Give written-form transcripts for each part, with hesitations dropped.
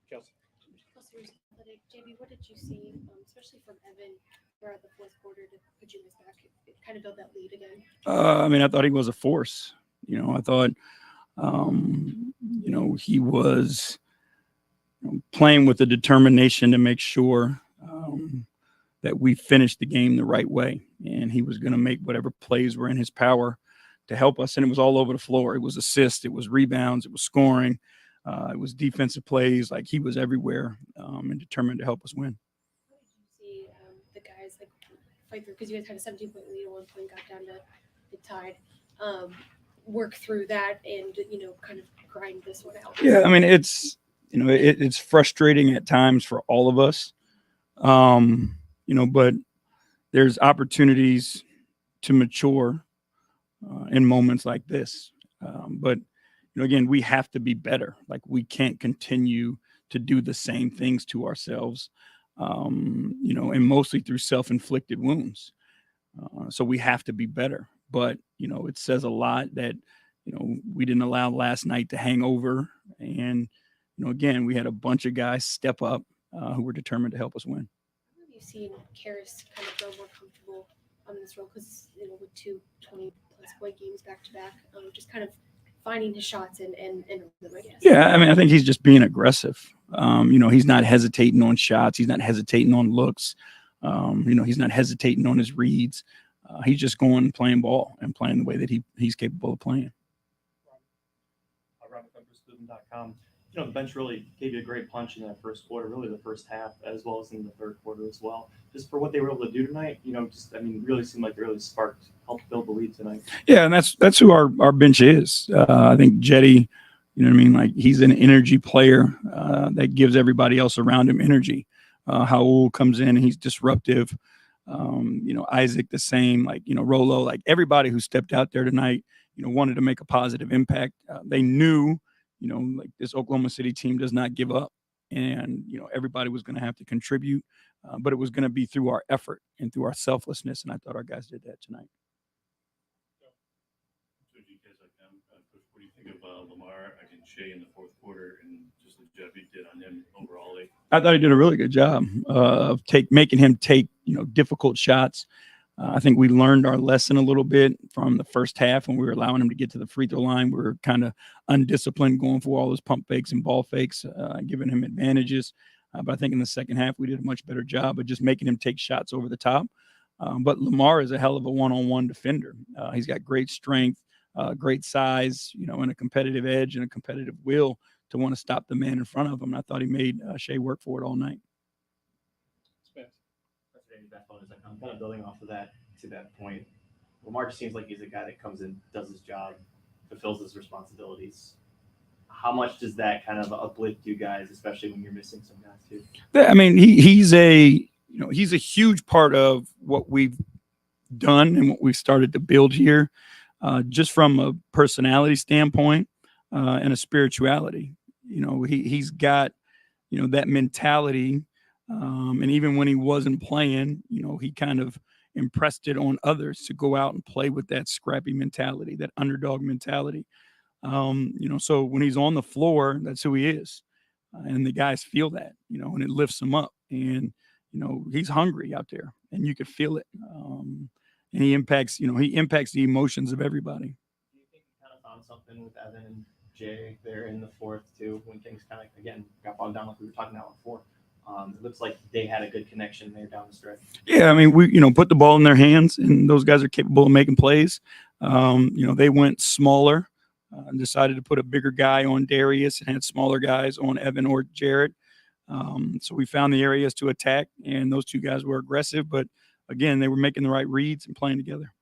Kelsey. Kelsey, JB, what did you see, especially from Evan throughout the fourth quarter to put you guys back? It kind of built that lead again. I mean, I thought he was a force. I thought, he was playing with the determination to make sure that we finished the game the right way. And he was going to make whatever plays were in his power to help us. And it was all over the floor. It was assists, it was rebounds, it was scoring, it was defensive plays. Like, he was everywhere and determined to help us win. How did you see the guys fight through? Because you guys had a 17-point lead at one point, got down to the tied. Work through that and kind of grind this one out. Yeah, I mean, it's frustrating at times for all of us, but there's opportunities to mature in moments like this. But again, we have to be better. Like, we can't continue to do the same things to ourselves, and mostly through self-inflicted wounds. So we have to be better. But, it says a lot that, we didn't allow last night to hang over. And, again, we had a bunch of guys step up who were determined to help us win. How have you seen Karras kind of grow more comfortable on this role? Because, with 2 20-plus point games back-to-back, just kind of finding his shots and rhythm, I guess. Yeah, I mean, I think he's just being aggressive. He's not hesitating on shots. He's not hesitating on looks. He's not hesitating on his reads. He's just going and playing ball and playing the way that he's capable of playing. Rocket Mortgage FieldHouse. The bench really gave you a great punch in that first quarter, really the first half, as well as in the third quarter as well. Just for what they were able to do tonight, really seemed like they really helped build the lead tonight. Yeah, and that's who our bench is. I think Jetty, like, he's an energy player that gives everybody else around him energy. Raul comes in and he's disruptive. Isaac the same, Rolo, like everybody who stepped out there tonight, wanted to make a positive impact. They knew, like, this Oklahoma City team does not give up, and, everybody was going to have to contribute, but it was going to be through our effort and through our selflessness. And I thought our guys did that tonight. What do you think of Lamar and Shea in the fourth quarter and just the job he did on him overall? I thought he did a really good job of making him take, difficult shots. I think we learned our lesson a little bit from the first half when we were allowing him to get to the free throw line. We were kind of undisciplined, going for all those pump fakes and ball fakes, giving him advantages. But I think in the second half, we did a much better job of just making him take shots over the top. But Lamar is a hell of a one-on-one defender. He's got great strength, great size, and a competitive edge and a competitive will to want to stop the man in front of him. And I thought he made Shea work for it all night. I'm kind of building off of that to that point. Lamar just seems like he's a guy that comes in, does his job, fulfills his responsibilities. How much does that kind of uplift you guys, especially when you're missing some guys too? I mean, he's a huge part of what we've done and what we've started to build here, just from a personality standpoint and a spirituality. He's got, that mentality. And even when he wasn't playing, he kind of impressed it on others to go out and play with that scrappy mentality, that underdog mentality. So when he's on the floor, that's who he is. And the guys feel that, and it lifts him up. And, he's hungry out there and you could feel it. And he impacts the emotions of everybody. Do you think you kind of found something with Evan and Jay there in the fourth too, when things kind of, again, got bogged down like we were talking about before? It looks like they had a good connection there down the stretch. Yeah, I mean, we put the ball in their hands, and those guys are capable of making plays. They went smaller and decided to put a bigger guy on Darius and had smaller guys on Evan or Jarrett. So we found the areas to attack, and those two guys were aggressive. But, again, they were making the right reads and playing together.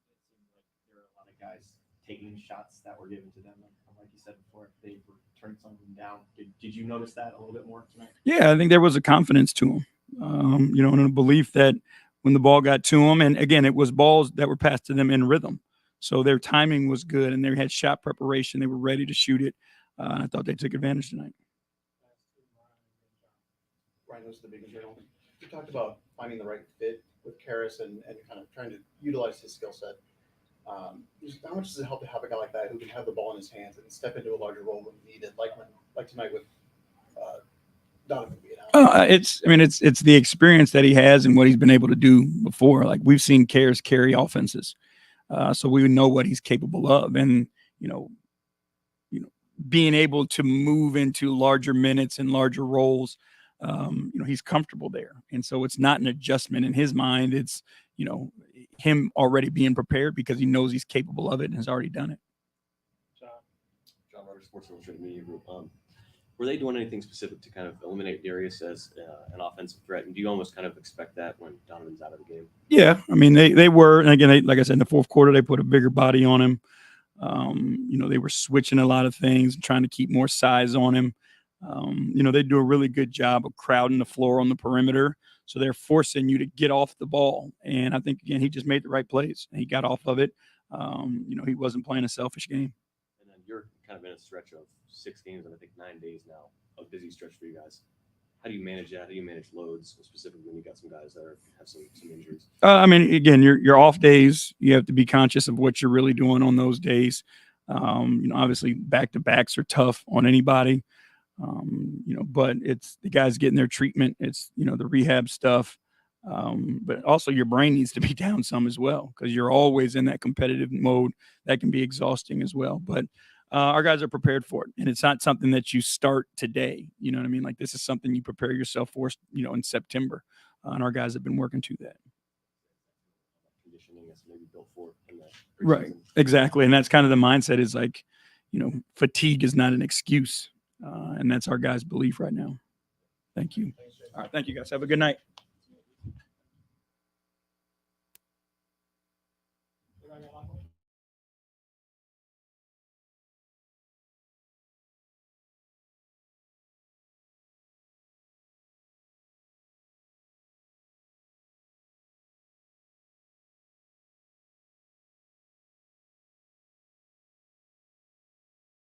There were a lot of guys taking shots that were given to them. Like you said before, they were turning some of them down. Did you notice that a little bit more tonight? Yeah, I think there was a confidence to him, and a belief that when the ball got to them, and again, it was balls that were passed to them in rhythm. So their timing was good, and they had shot preparation. They were ready to shoot it. I thought they took advantage tonight. Ryan, was the biggest general. You talked about finding the right fit with Karras and kind of trying to utilize his skill set. How much does it help to have a guy like that who can have the ball in his hands and step into a larger role when needed, like tonight with Donovan being out. It's the experience that he has and what he's been able to do before. Like we've seen Karras carry offenses, so we know what he's capable of, and you know, being able to move into larger minutes and larger roles. He's comfortable there, and so it's not an adjustment in his mind. It's him already being prepared because he knows he's capable of it and has already done it. John Rogers, Sports Illustrated Media Group. Were they doing anything specific to kind of eliminate Darius as an offensive threat? And do you almost kind of expect that when Donovan's out of the game? Yeah, I mean they were, and again, like I said, in the fourth quarter they put a bigger body on him. They were switching a lot of things, trying to keep more size on him. They do a really good job of crowding the floor on the perimeter, so they're forcing you to get off the ball. And I think again he just made the right plays. He got off of it. He wasn't playing a selfish game. And then you're kind of in a stretch of 6 games and I think 9 days now, a busy stretch for you guys. How do you manage that? How do you manage loads, specifically when you got some guys that have some injuries? Again, your off days, you have to be conscious of what you're really doing on those days. Obviously back-to-backs are tough on anybody, but it's the guys getting their treatment. It's, the rehab stuff. But also your brain needs to be down some as well because you're always in that competitive mode. That can be exhausting as well. But our guys are prepared for it, and it's not something that you start today. You know what I mean? Like this is something you prepare yourself for, in September, and our guys have been working to that. Conditioning is maybe built for in that. Right. Exactly. And that's kind of the mindset is like, fatigue is not an excuse. And that's our guys' belief right now. Thank you. All right. Thank you guys. Have a good night.